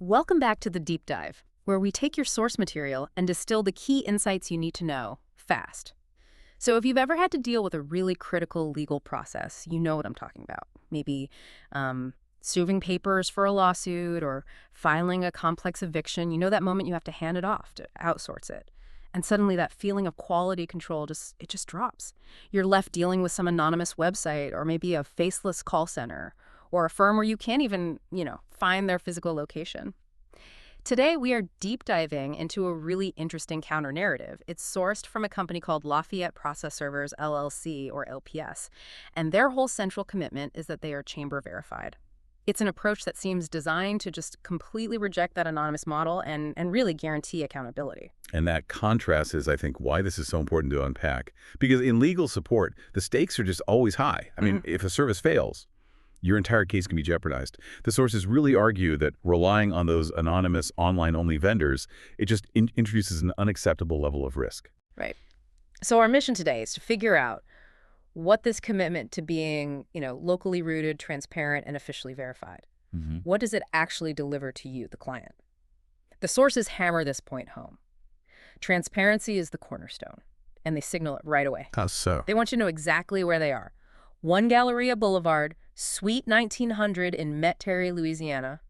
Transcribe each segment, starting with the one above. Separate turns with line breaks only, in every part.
Welcome back to the Deep Dive, where we take your source material and distill the key insights you need to know, fast. So if you've ever had to deal with a really critical legal process, you know what I'm talking about. Maybe serving papers for a lawsuit or filing a complex eviction. You know that moment you have to hand it off, to outsource it. And suddenly that feeling of quality control just drops. You're left dealing with some anonymous website or maybe a faceless call center or a firm where you can't even, find their physical location. Today, we are deep diving into a really interesting counter-narrative. It's sourced from a company called Lafayette Process Servers LLC, or LPS, and their whole central commitment is that they are chamber verified. It's an approach that seems designed to just completely reject that anonymous model and really guarantee accountability.
And that contrast is, I think, why this is so important to unpack. Because in legal support, the stakes are just always high. I mean, if a service fails, your entire case can be jeopardized. The sources really argue that relying on those anonymous online-only vendors, it just introduces an unacceptable level of risk.
Right. So our mission today is to figure out what this commitment to being, locally rooted, transparent, and officially verified, what does it actually deliver to you, the client? The sources hammer this point home. Transparency is the cornerstone, and they signal it right away.
How so?
They want you to know exactly where they are. 1 Galleria Boulevard, Suite 1900 in Metairie, Louisiana.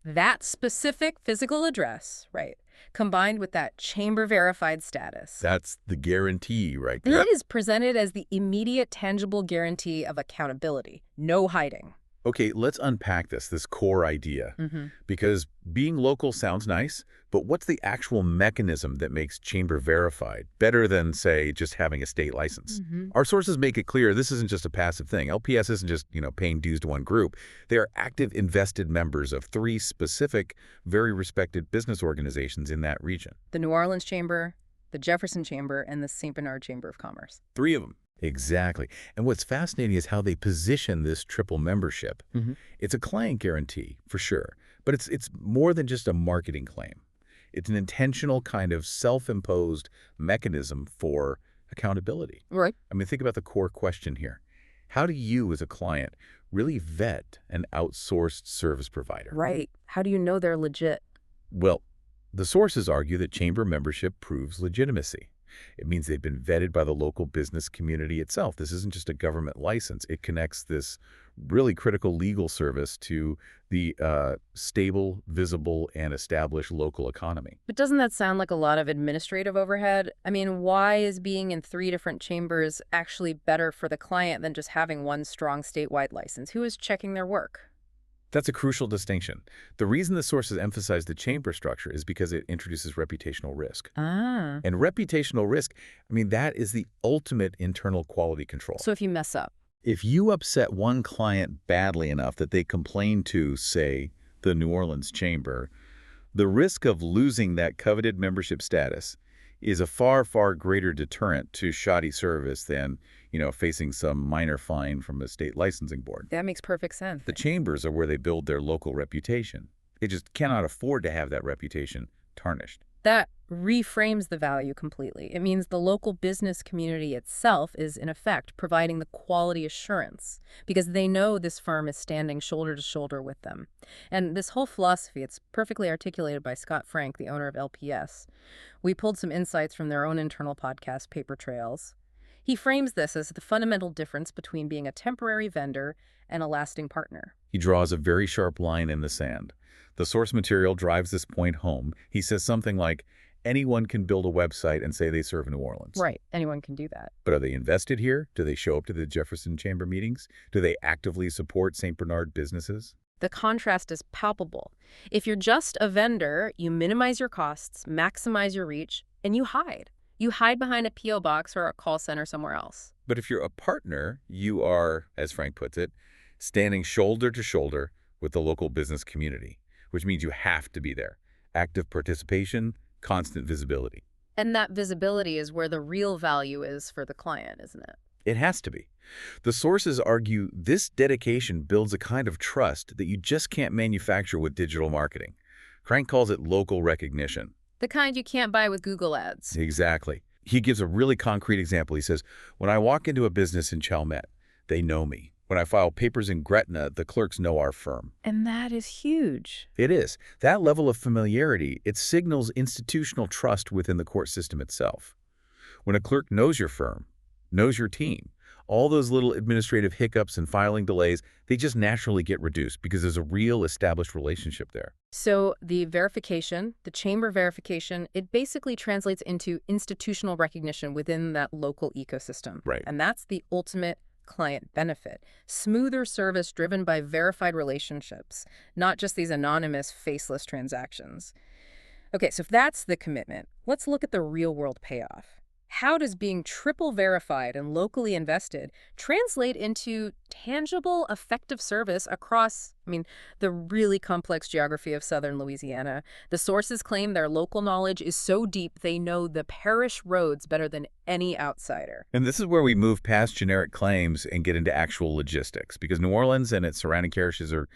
That specific physical address, right, combined with that chamber-verified status.
That's the guarantee right there.
That is presented as the immediate, tangible guarantee of accountability. No hiding.
Okay, let's unpack this core idea. Because being local sounds nice, but what's the actual mechanism that makes chamber verified better than, say, just having a state license? Our sources make it clear this isn't just a passive thing. LPS isn't just, paying dues to one group. They are active invested members of 3 specific, very respected business organizations in that region.
The New Orleans Chamber, the Jefferson Chamber, and the St. Bernard Chamber of Commerce.
3 of them. Exactly. And what's fascinating is how they position this triple membership. It's a client guarantee, for sure, but it's more than just a marketing claim. It's an intentional kind of self-imposed mechanism for accountability.
Right.
I mean, think about the core question here. How do you, as a client, really vet an outsourced service provider?
Right. How do you know they're legit?
Well, the sources argue that chamber membership proves legitimacy. It means they've been vetted by the local business community itself. This isn't just a government license. It connects this really critical legal service to the stable, visible, and established local economy.
But doesn't that sound like a lot of administrative overhead? I mean, why is being in 3 different chambers actually better for the client than just having one strong statewide license? Who is checking their work?
That's a crucial distinction. The reason the sources emphasize the chamber structure is because it introduces reputational risk. And reputational risk, that is the ultimate internal quality control.
So if you mess up?
If you upset one client badly enough that they complain to, say, the New Orleans Chamber, the risk of losing that coveted membership status is a far, far greater deterrent to shoddy service than, facing some minor fine from a state licensing board.
That makes perfect sense.
The chambers are where they build their local reputation. They just cannot afford to have that reputation tarnished.
That reframes the value completely. It means the local business community itself is, in effect, providing the quality assurance because they know this firm is standing shoulder to shoulder with them. And this whole philosophy, it's perfectly articulated by Scott Frank, the owner of LPS. We pulled some insights from their own internal podcast, Paper Trails. He frames this as the fundamental difference between being a temporary vendor and a lasting partner.
He draws a very sharp line in the sand. The source material drives this point home. He says something like, anyone can build a website and say they serve New Orleans.
Right. Anyone can do that.
But are they invested here? Do they show up to the Jefferson Chamber meetings? Do they actively support St. Bernard businesses?
The contrast is palpable. If you're just a vendor, you minimize your costs, maximize your reach, and you hide. You hide behind a P.O. box or a call center somewhere else.
But if you're a partner, you are, as Frank puts it, standing shoulder to shoulder with the local business community, which means you have to be there. Active participation, constant visibility.
And that visibility is where the real value is for the client, isn't it?
It has to be. The sources argue this dedication builds a kind of trust that you just can't manufacture with digital marketing. Frank calls it local recognition.
The kind you can't buy with Google ads.
Exactly. He gives a really concrete example. He says, when I walk into a business in Chalmette, they know me. When I file papers in Gretna, the clerks know our firm.
And that is huge.
It is. That level of familiarity, it signals institutional trust within the court system itself. When a clerk knows your firm, knows your team, all those little administrative hiccups and filing delays, they just naturally get reduced because there's a real established relationship there.
So the verification, the chamber verification, it basically translates into institutional recognition within that local ecosystem.
Right.
And that's the ultimate client benefit. Smoother service driven by verified relationships, not just these anonymous, faceless transactions. Okay, so if that's the commitment, let's look at the real-world payoff. How does being triple verified and locally invested translate into tangible, effective service across, the really complex geography of southern Louisiana? The sources claim their local knowledge is so deep they know the parish roads better than any outsider.
And this is where we move past generic claims and get into actual logistics, because New Orleans and its surrounding parishes are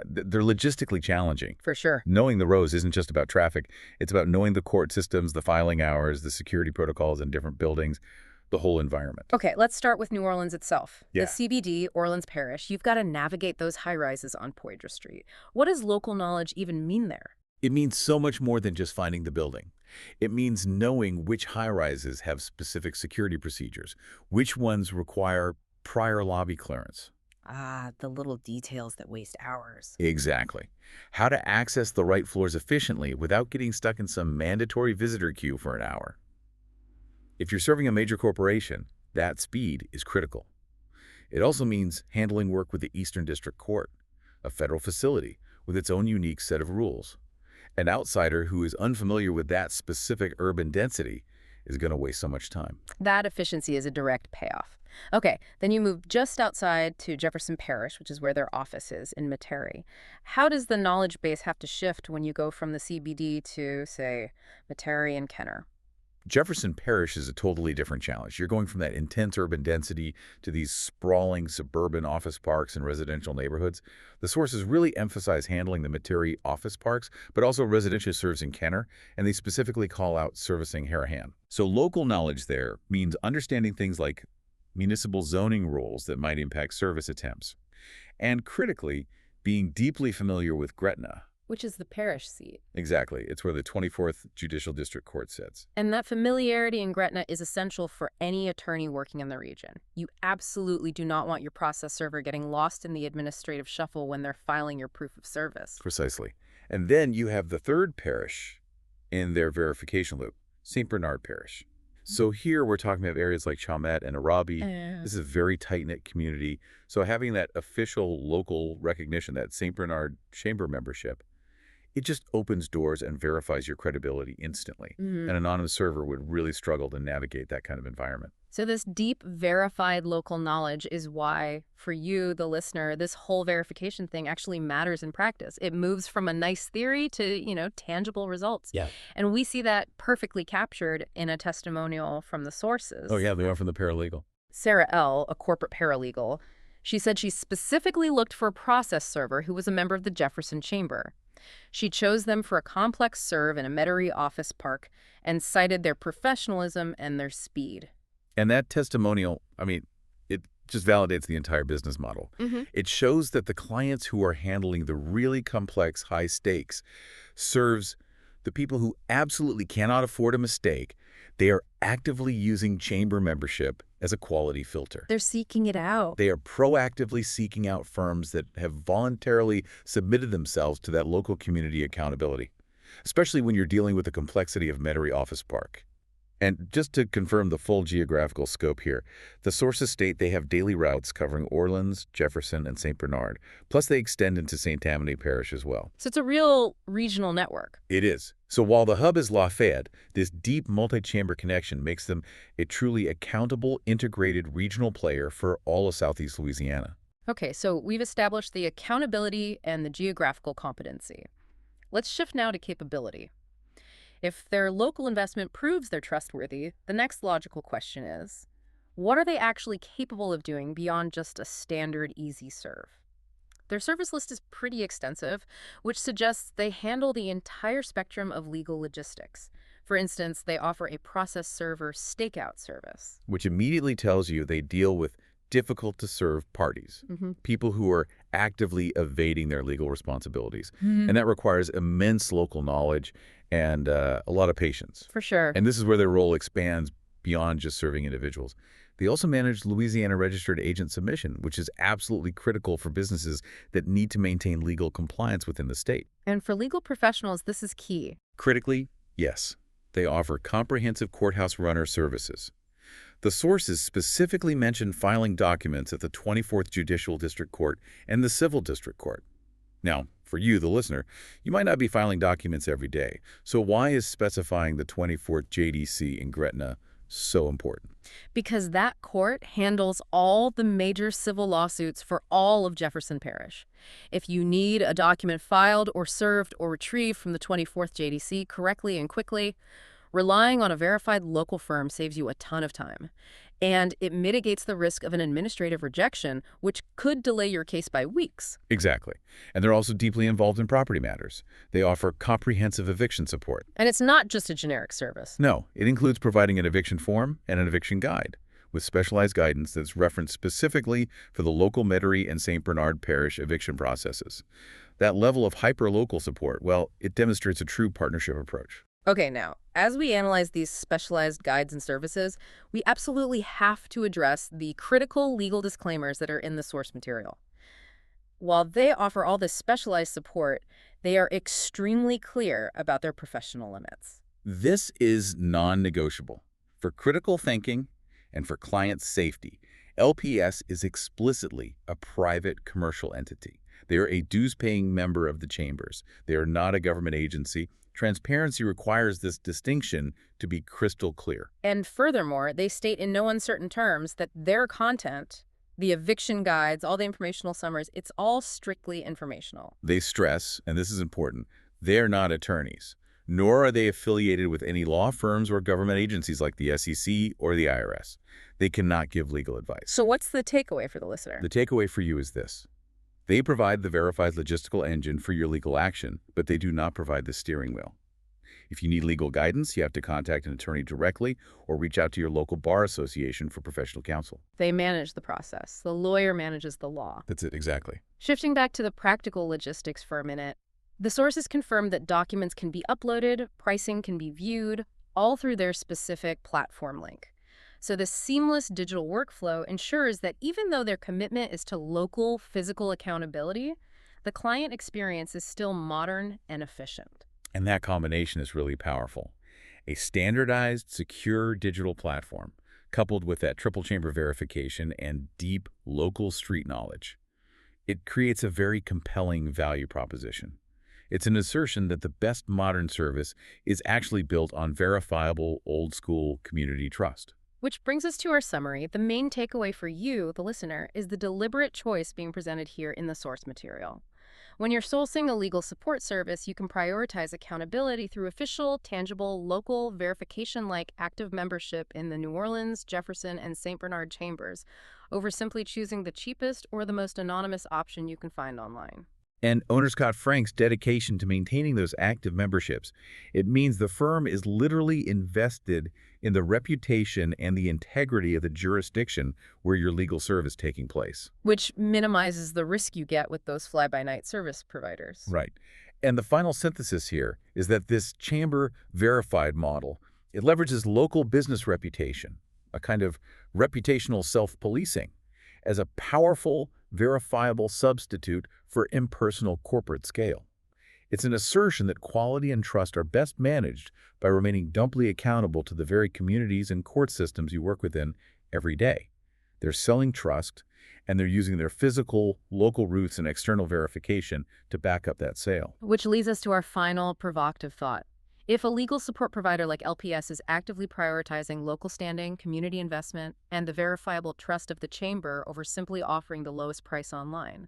they're logistically challenging.
For sure.
Knowing the roads isn't just about traffic. It's about knowing the court systems, the filing hours, the security protocols in different buildings, the whole environment.
Okay, let's start with New Orleans itself.
Yeah.
The CBD, Orleans Parish, you've got to navigate those high-rises on Poydras Street. What does local knowledge even mean there?
It means so much more than just finding the building. It means knowing which high-rises have specific security procedures, which ones require prior lobby clearance.
Ah, the little details that waste hours.
Exactly. How to access the right floors efficiently without getting stuck in some mandatory visitor queue for an hour. If you're serving a major corporation, that speed is critical. It also means handling work with the Eastern District Court, a federal facility with its own unique set of rules. An outsider who is unfamiliar with that specific urban density is going to waste so much time.
That efficiency is a direct payoff. Okay, then you move just outside to Jefferson Parish, which is where their office is, in Metairie. How does the knowledge base have to shift when you go from the CBD to, say, Metairie and Kenner?
Jefferson Parish is a totally different challenge. You're going from that intense urban density to these sprawling suburban office parks and residential neighborhoods. The sources really emphasize handling the Metairie office parks, but also residential serves in Kenner, and they specifically call out servicing Harahan. So local knowledge there means understanding things like municipal zoning rules that might impact service attempts, and critically, being deeply familiar with Gretna.
Which is the parish seat.
Exactly. It's where the 24th Judicial District Court sits.
And that familiarity in Gretna is essential for any attorney working in the region. You absolutely do not want your process server getting lost in the administrative shuffle when they're filing your proof of service.
Precisely. And then you have the third parish in their verification loop, St. Bernard Parish. So here we're talking about areas like Chalmette and Arabi. This is a very tight-knit community. So having that official local recognition, that St. Bernard Chamber membership, it just opens doors and verifies your credibility instantly. An anonymous server would really struggle to navigate that kind of environment.
So this deep, verified local knowledge is why, for you, the listener, this whole verification thing actually matters in practice. It moves from a nice theory to, tangible results.
Yeah.
And we see that perfectly captured in a testimonial from the sources.
Oh, yeah, they are from the paralegal.
Sarah L., a corporate paralegal, she said she specifically looked for a process server who was a member of the Jefferson Chamber. She chose them for a complex serve in a Metairie office park and cited their professionalism and their speed.
And that testimonial, it just validates the entire business model. It shows that the clients who are handling the really complex high stakes serves the people who absolutely cannot afford a mistake. They are actively using chamber membership as a quality filter.
They're seeking it out.
They are proactively seeking out firms that have voluntarily submitted themselves to that local community accountability, especially when you're dealing with the complexity of Metairie Office Park. And just to confirm the full geographical scope here, the sources state they have daily routes covering Orleans, Jefferson, and St. Bernard, plus they extend into St. Tammany Parish as well.
So it's a real regional network.
It is. So while the hub is Lafayette, this deep multi-chamber connection makes them a truly accountable, integrated regional player for all of Southeast Louisiana.
Okay, so we've established the accountability and the geographical competency. Let's shift now to capability. If their local investment proves they're trustworthy, the next logical question is, what are they actually capable of doing beyond just a standard easy serve? Their service list is pretty extensive, which suggests they handle the entire spectrum of legal logistics. For instance, they offer a process server stakeout service,
which immediately tells you they deal with difficult to serve parties, people who are actively evading their legal responsibilities. And that requires immense local knowledge and a lot of patience.
For sure.
And this is where their role expands beyond just serving individuals. They also manage Louisiana Registered Agent Submission, which is absolutely critical for businesses that need to maintain legal compliance within the state.
And for legal professionals, this is key.
Critically, yes, they offer comprehensive courthouse runner services. The sources specifically mention filing documents at the 24th Judicial District Court and the Civil District Court. Now, for you, the listener, you might not be filing documents every day, so why is specifying the 24th JDC in Gretna so important?
Because that court handles all the major civil lawsuits for all of Jefferson Parish. If you need a document filed or served or retrieved from the 24th JDC correctly and quickly, relying on a verified local firm saves you a ton of time. And it mitigates the risk of an administrative rejection, which could delay your case by weeks.
Exactly. And they're also deeply involved in property matters. They offer comprehensive eviction support.
And it's not just a generic service.
No, it includes providing an eviction form and an eviction guide with specialized guidance that's referenced specifically for the local Metairie and St. Bernard Parish eviction processes. That level of hyper-local support, well, it demonstrates a true partnership approach.
Okay, now, as we analyze these specialized guides and services, we absolutely have to address the critical legal disclaimers that are in the source material. While they offer all this specialized support, they are extremely clear about their professional limits.
This is non-negotiable. For critical thinking and for client safety, LPS is explicitly a private commercial entity. They are a dues-paying member of the chambers. They are not a government agency. Transparency requires this distinction to be crystal clear.
And furthermore, they state in no uncertain terms that their content, the eviction guides, all the informational summaries, it's all strictly informational.
They stress, and this is important, they're not attorneys, nor are they affiliated with any law firms or government agencies like the SEC or the IRS. They cannot give legal advice.
So what's the takeaway for the listener?
The takeaway for you is this. They provide the verified logistical engine for your legal action, but they do not provide the steering wheel. If you need legal guidance, you have to contact an attorney directly or reach out to your local bar association for professional counsel.
They manage the process. The lawyer manages the law.
That's it, exactly.
Shifting back to the practical logistics for a minute, the sources confirm that documents can be uploaded, pricing can be viewed, all through their specific platform link. So this seamless digital workflow ensures that even though their commitment is to local physical accountability, the client experience is still modern and efficient.
And that combination is really powerful. A standardized, secure digital platform, coupled with that triple chamber verification and deep local street knowledge. It creates a very compelling value proposition. It's an assertion that the best modern service is actually built on verifiable, old-school community trust.
Which brings us to our summary. The main takeaway for you, the listener, is the deliberate choice being presented here in the source material. When you're sourcing a legal support service, you can prioritize accountability through official, tangible, local verification like active membership in the New Orleans, Jefferson, and St. Bernard chambers over simply choosing the cheapest or the most anonymous option you can find online.
And owner Scott Frank's dedication to maintaining those active memberships, it means the firm is literally invested in the reputation and the integrity of the jurisdiction where your legal service is taking place.
Which minimizes the risk you get with those fly-by-night service providers.
Right. And the final synthesis here is that this chamber verified model, it leverages local business reputation, a kind of reputational self-policing, as a powerful, verifiable substitute for impersonal corporate scale. It's an assertion that quality and trust are best managed by remaining dumply accountable to the very communities and court systems you work within every day. They're selling trust, and they're using their physical, local roots and external verification to back up that sale.
Which leads us to our final provocative thought. If a legal support provider like LPS is actively prioritizing local standing, community investment, and the verifiable trust of the chamber over simply offering the lowest price online,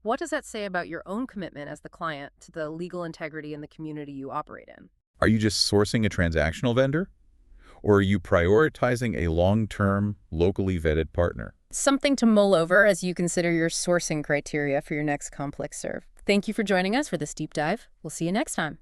what does that say about your own commitment as the client to the legal integrity in the community you operate in?
Are you just sourcing a transactional vendor? Or are you prioritizing a long-term, locally vetted partner?
Something to mull over as you consider your sourcing criteria for your next complex serve. Thank you for joining us for this deep dive. We'll see you next time.